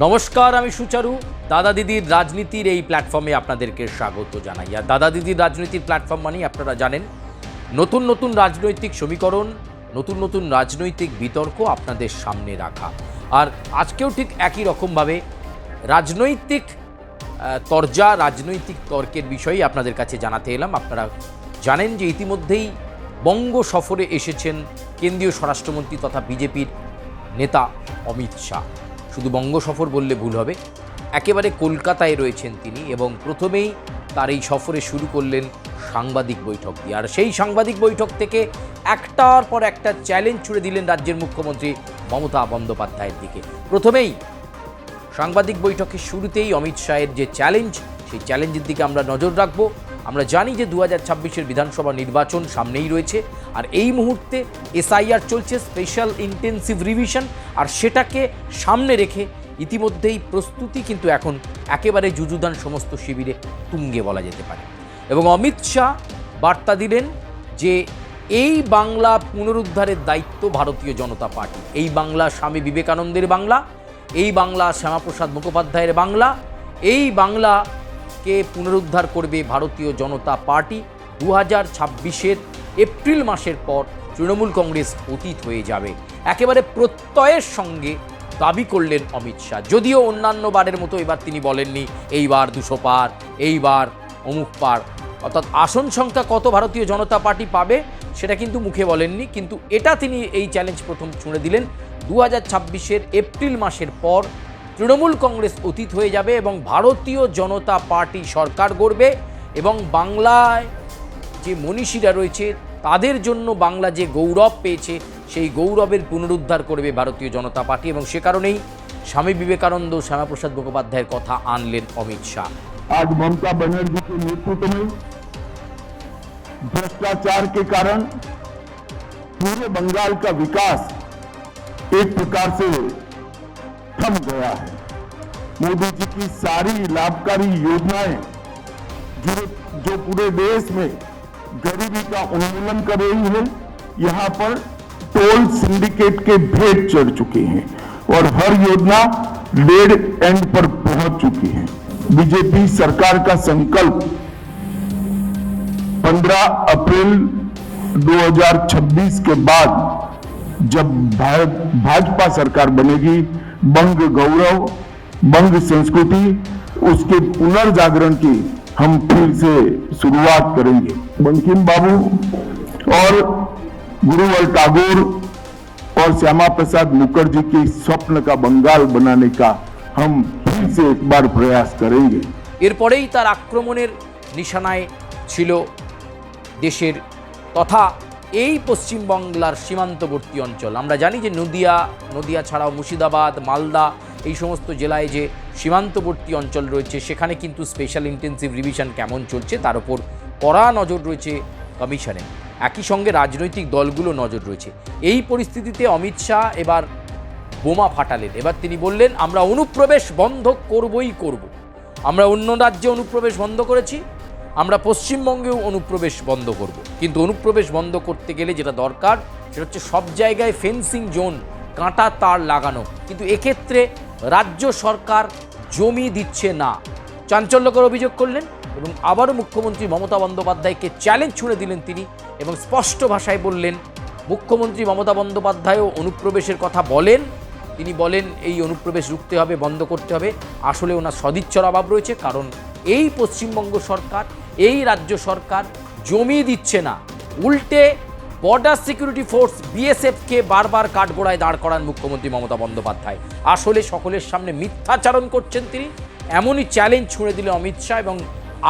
নমস্কার, আমি সুচারু। দাদা দিদির রাজনীতির এই প্ল্যাটফর্মে আপনাদেরকে স্বাগত জানাই। আর দাদা দিদির রাজনীতির প্ল্যাটফর্ম মানেই আপনারা জানেন নতুন নতুন রাজনৈতিক সমীকরণ, নতুন নতুন রাজনৈতিক বিতর্ক আপনাদের সামনে রাখা। আর আজকেও ঠিক একই রকমভাবে রাজনৈতিক রাজনৈতিক তর্কের বিষয়ে আপনাদের কাছে জানাতে এলাম। আপনারা জানেন যে ইতিমধ্যেই বঙ্গ সফরে এসেছেন কেন্দ্রীয় স্বরাষ্ট্রমন্ত্রী তথা বিজেপির নেতা অমিত শাহ। শুধু বঙ্গ সফর বললে ভুল হবে, একেবারে কলকাতায় রয়েছেন তিনি এবং প্রথমেই তার এই সফরে শুরু করলেন সাংবাদিক বৈঠক দিয়ে। আর সেই সাংবাদিক বৈঠক থেকে একটার পর একটা চ্যালেঞ্জ ছুড়ে দিলেন রাজ্যের মুখ্যমন্ত্রী মমতা বন্দ্যোপাধ্যায়ের দিকে। প্রথমেই সাংবাদিক বৈঠকের শুরুতেই অমিত শাহের যে চ্যালেঞ্জ, সেই চ্যালেঞ্জের দিকে আমরা নজর রাখব। আমরা জানি যে 2026-এর বিধানসভা নির্বাচন সামনেই রয়েছে, আর এই মুহূর্তে এসআইআর চলছে, স্পেশাল ইন্টেন্সিভ রিভিশন, আর সেটাকে সামনে রেখে ইতিমধ্যেই প্রস্তুতি কিন্তু এখন একেবারে যুযুধান সমস্ত শিবিরে তুঙ্গে বলা যেতে পারে। এবং অমিত শাহ বার্তা দিলেন যে এই বাংলা পুনরুদ্ধারের দায়িত্ব ভারতীয় জনতা পার্টি। এই বাংলা স্বামী বিবেকানন্দের বাংলা, এই বাংলা শ্যামাপ্রসাদ মুখোপাধ্যায়ের বাংলা, এই বাংলাকে পুনরুদ্ধার করবে ভারতীয় জনতা পার্টি। 2026-এর এপ্রিল মাসের পর তৃণমূল কংগ্রেস অতীত হয়ে যাবে, একেবারে প্রত্যয়ের সঙ্গে দাবি করলেন অমিত শাহ। যদিও অন্যান্য বারের মতো এবার তিনি বলেননি এইবার 200 পার, এইবার অমুক পার, অর্থাৎ আসন সংখ্যা কত ভারতীয় জনতা পার্টি পাবে সেটা কিন্তু মুখে বলেননি, কিন্তু এটা তিনি এই চ্যালেঞ্জ প্রথম ছুঁড়ে দিলেন। 2026-এর এপ্রিল মাসের পর তৃণমূল কংগ্রেস অতীত হয়ে যাবে এবং ভারতীয় জনতা পার্টি সরকার গড়বে এবং বাংলায় যে মনীষীরা রয়েছে তাদের জন্য বাংলা যে গৌরব পেয়েছে সেই গৌরবের পুনরুদ্ধার করবে ভারতীয় জনতা পার্টি। এবং সে কারণেই স্বামী বিবেকানন্দ, শ্যামাপ্রসাদ মুখোপাধ্যায়ের কথা আনলেন অমিত শাহ। आज ममता बनर्जी के नेतृत्व में भ्रष्टाचार के कारण पूरे बंगाल का विकास एक प्रकार से थम गया है। मोदी जी की सारी लाभकारी योजनाएं जो पूरे देश में गरीबी का उन्मूलन कर रही है, यहां पर टोल सिंडिकेट के भेद चढ़ चुके हैं और हर योजना डेड एंड पर पहुंच चुकी है। बीजेपी सरकार का संकल्प 15 अप्रैल 2026 के बाद जब भाजपा सरकार बनेगी, बंग गौरव, बंग संस्कृति, उसके पुनर्जागरण की हम फिर से शुरुआत करेंगे। बंकिम बाबू और गुरुवर टैगोर और श्यामा प्रसाद मुखर्जी के स्वप्न का बंगाल बनाने का हम फिर से एक बार प्रयास करेंगे। এরপরেই তার আক্রমণের নিশানায় ছিল দেশের তথা এই পশ্চিমবাংলার সীমান্তবর্তী অঞ্চল। আমরা জানি যে নদিয়া ছাড়াও মুর্শিদাবাদ, মালদা এই সমস্ত জেলায় যে সীমান্তবর্তী অঞ্চল রয়েছে সেখানে কিন্তু স্পেশাল ইন্টেন্সিভ রিভিশন কেমন চলছে তার উপর কড়া নজর রয়েছে কমিশনের। একই সঙ্গে রাজনৈতিক দলগুলো নজর রয়েছে। এই পরিস্থিতিতে অমিত শাহ এবার বোমা ফাটালেন। এবার তিনি বললেন আমরা অনুপ্রবেশ বন্ধ করবই করব। আমরা অন্য রাজ্যে অনুপ্রবেশ বন্ধ করেছি, আমরা পশ্চিমবঙ্গেও অনুপ্রবেশ বন্ধ করব। কিন্তু অনুপ্রবেশ বন্ধ করতে গেলে যেটা দরকার সেটা হচ্ছে সব জায়গায় ফেন্সিং জোন, কাঁটা তার লাগানো। কিন্তু এক্ষেত্রে রাজ্য সরকার জমি দিচ্ছে না, চাঞ্চল্যকর অভিযোগ করলেন এবং আবারও মুখ্যমন্ত্রী মমতা বন্দ্যোপাধ্যায়কে চ্যালেঞ্জ ছুড়ে দিলেন তিনি এবং স্পষ্ট ভাষায় বললেন মুখ্যমন্ত্রী মমতা বন্দ্যোপাধ্যায়ও অনুপ্রবেশের কথা বলেন। তিনি বলেন এই অনুপ্রবেশ রুখতে হবে, বন্ধ করতে হবে। আসলে ওনার সদিচ্ছার অভাব রয়েছে, কারণ এই পশ্চিমবঙ্গ সরকার, এই রাজ্য সরকার জমি দিচ্ছে না, উল্টে বর্ডার সিকিউরিটি ফোর্স বিএসএফকে বারবার কাঠগোড়ায় দাঁড় করান মুখ্যমন্ত্রী মমতা বন্দ্যোপাধ্যায়। আসলে সকলের সামনে মিথ্যাচারণ করছেন তিনি, এমনই চ্যালেঞ্জ ছুঁড়ে দিলেন অমিত শাহ এবং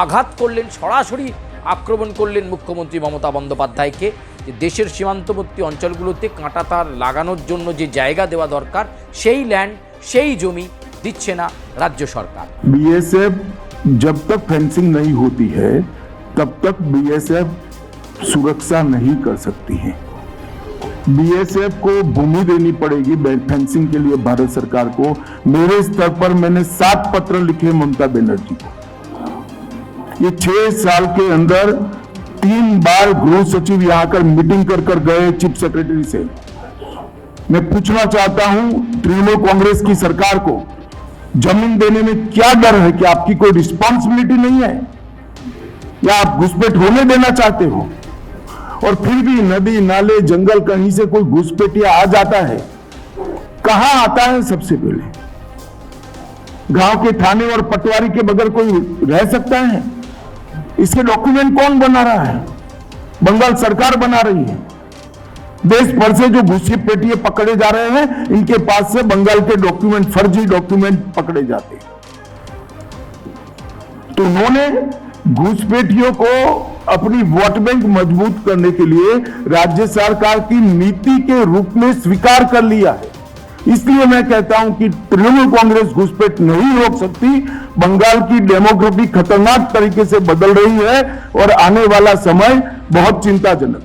আঘাত করলেন, সরাসরি আক্রমণ করলেন মুখ্যমন্ত্রী মমতা বন্দ্যোপাধ্যায়কে যে দেশের সীমান্তবর্তী অঞ্চলগুলোতে কাঁটা তার লাগানোর জন্য যে জায়গা দেওয়া দরকার সেই ল্যান্ড, সেই জমি দিচ্ছে না রাজ্য সরকার। बीएसएफ जब तक फेंसिंग नहीं होती है तब तक बीएसएफ सुरक्षा नहीं कर सकती है। बीएसएफ को भूमि देनी पड़ेगी फेंसिंग के लिए भारत सरकार को। मेरे स्तर पर मैंने 7 पत्र लिखे ममता बनर्जी को। ये 6 साल के अंदर 3 बार गृह सचिव यहां आकर मीटिंग कर गए चीफ सेक्रेटरी से। मैं पूछना चाहता हूं तृणमूल कांग्रेस की सरकार को जमीन देने में क्या डर है कि आपकी कोई रिस्पॉन्सिबिलिटी नहीं है, या आप घुसपैठ होने देना चाहते हो? और फिर भी नदी नाले जंगल कहीं से कोई घुसपैठिया आ जाता है, कहां आता है? सबसे पहले गांव के थाने और पटवारी के बगैर कोई रह सकता है? इसके डॉक्यूमेंट कौन बना रहा है? बंगाल सरकार बना रही है। देश भर से जो घुसपैठिए पकड़े जा रहे हैं, इनके पास से बंगाल के डॉक्यूमेंट, फर्जी डॉक्यूमेंट पकड़े जाते हैं। तो उन्होंने घुसपैठियों को अपनी वोट बैंक मजबूत करने के लिए राज्य सरकार की नीति के रूप में स्वीकार कर लिया है। इसलिए मैं कहता हूं कि तृणमूल कांग्रेस घुसपैठ नहीं रोक सकती। बंगाल की डेमोग्राफी खतरनाक तरीके से बदल रही है और आने वाला समय बहुत चिंताजनक।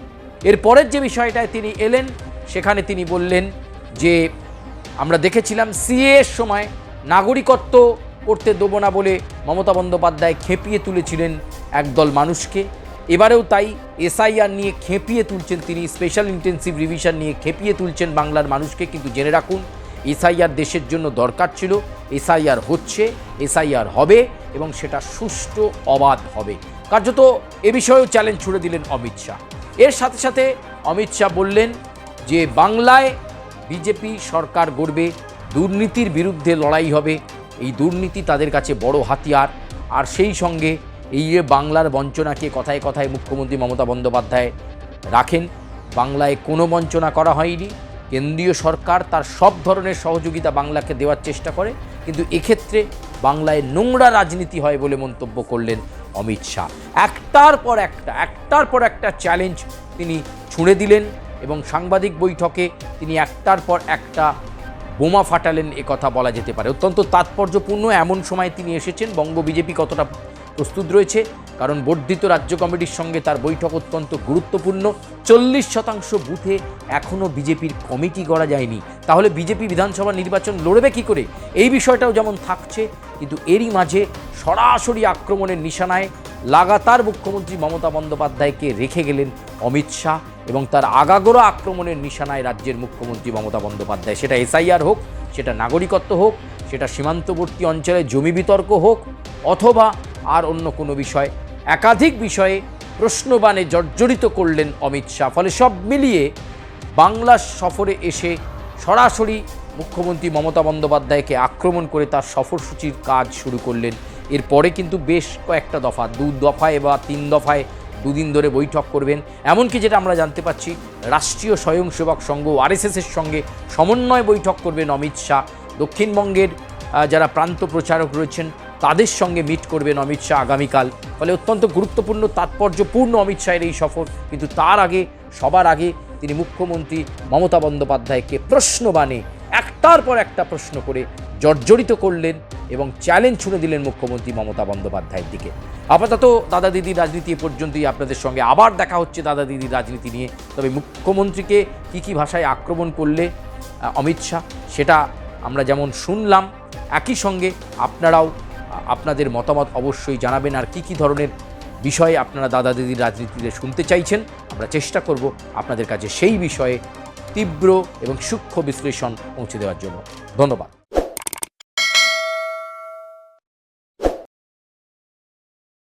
এরপরের যে বিষয়টায় তিনি এলেন সেখানে তিনি বললেন যে আমরা দেখেছিলাম সিএ এর সময় নাগরিকত্ব করতে দেবো না বলে মমতা বন্দ্যোপাধ্যায় খেপিয়ে তুলেছিলেন একদল মানুষকে, এবারেও তাই এসআইআর নিয়ে খেপিয়ে তুলছেন তিনি, স্পেশাল ইন্টেন্সিভ রিভিশন নিয়ে খেপিয়ে তুলছেন বাংলার মানুষকে। কিন্তু জেনে রাখুন, এসআইআর দেশের জন্য দরকার ছিল, এসআইআর হচ্ছে, এসআইআর হবে এবং সেটা সুষ্ঠু অবাধ হবে। কার্যত এ বিষয়েও চ্যালেঞ্জ ছুড়ে দিলেন অমিত শাহ। এর সাথে সাথে অমিত শাহ বললেন যে বাংলায় বিজেপি সরকার গড়বে, দুর্নীতির বিরুদ্ধে লড়াই হবে, এই দুর্নীতি তাদের কাছে বড় হাতিয়ার। আর সেই সঙ্গে এই যে বাংলার বঞ্চনাকে কথায় কথায় মুখ্যমন্ত্রী মমতা বন্দ্যোপাধ্যায় রাখেন, বাংলায় কোনো বঞ্চনা করা হয়নি, কেন্দ্রীয় সরকার তার সব ধরনের সহযোগিতা বাংলাকে দেওয়ার চেষ্টা করে, কিন্তু এক্ষেত্রে বাংলায় নোংরা রাজনীতি হয় বলে মন্তব্য করলেন অমিত শাহ। একটার পর একটা চ্যালেঞ্জ তিনি ছুঁড়ে দিলেন এবং সাংবাদিক বৈঠকে তিনি একটার পর একটা বোমা ফাটালেন, কথা বলা যেতে পারে। অত্যন্ত তাৎপর্যপূর্ণ এমন সময় তিনি এসেছেন। বঙ্গ বিজেপি কতটা প্রস্তুত রয়েছে, কারণ বর্ধিত রাজ্য কমিটির সঙ্গে তার বৈঠক অত্যন্ত গুরুত্বপূর্ণ। 40% বুথে এখনও বিজেপির কমিটি গড়া যায়নি, তাহলে বিজেপি বিধানসভা নির্বাচন লড়বে কী করে, এই বিষয়টাও যেমন থাকছে। কিন্তু এরই মাঝে সরাসরি আক্রমণের নিশানায় লাগাতার মুখ্যমন্ত্রী মমতা বন্দ্যোপাধ্যায়কে রেখে গেলেন অমিত শাহ এবং তার আগাগোড়া আক্রমণের নিশানায় রাজ্যের মুখ্যমন্ত্রী মমতা বন্দ্যোপাধ্যায়। সেটা এসআইআর হোক, সেটা নাগরিকত্ব হোক, সেটা সীমান্তবর্তী অঞ্চলে জমি বিতর্ক হোক, অথবা আর অন্য কোনো বিষয়, একাধিক বিষয়ে প্রশ্নবাণে জর্জরিত করলেন অমিত শাহ। ফলে সব মিলিয়ে বাংলা সফরে এসে সরাসরি মুখ্যমন্ত্রী মমতা বন্দ্যোপাধ্যায়কে আক্রমণ করে তার সফরসূচির কাজ শুরু করলেন। এরপরে কিন্তু বেশ কয়েকটা দফা, 2 দফায় বা 3 দফায় 2 দিন ধরে বৈঠক করবেন। এমনকি যেটা আমরা জানতে পাচ্ছি, রাষ্ট্রীয় স্বয়ংসেবক সংঘ আরএসএসের সঙ্গে সমন্বয় বৈঠক করবেন অমিত শাহ। দক্ষিণবঙ্গের যারা প্রান্ত প্রচারক রয়েছেন তাদের সঙ্গে মিট করবেন অমিত শাহ আগামীকাল। ফলে অত্যন্ত গুরুত্বপূর্ণ, তাৎপর্যপূর্ণ অমিত শাহের এই সফর। কিন্তু তার আগে, সবার আগে তিনি মুখ্যমন্ত্রী মমতা বন্দ্যোপাধ্যায়কে প্রশ্নবাণে একটার পর একটা প্রশ্ন করে জর্জরিত করলেন এবং চ্যালেঞ্জ ছুঁড়ে দিলেন মুখ্যমন্ত্রী মমতা বন্দ্যোপাধ্যায়ের দিকে। আপাতত দাদা দিদির রাজনীতি এ পর্যন্তই। আপনাদের সঙ্গে আবার দেখা হচ্ছে দাদা দিদির রাজনীতি নিয়ে। তবে মুখ্যমন্ত্রীকে কী ভাষায় আক্রমণ করলে অমিত শাহ, সেটা আমরা যেমন শুনলাম, একই সঙ্গে আপনারাও আপনাদের মতামত অবশ্যই জানাবেন। আর কী ধরনের বিষয়ে আপনারা দাদা দিদির রাজনীতিতে শুনতে চাইছেন, আমরা চেষ্টা করব আপনাদের কাছে সেই বিষয়ে তীব্র এবং সূক্ষ্ম বিশ্লেষণ পৌঁছে দেওয়ার জন্য। ধন্যবাদ।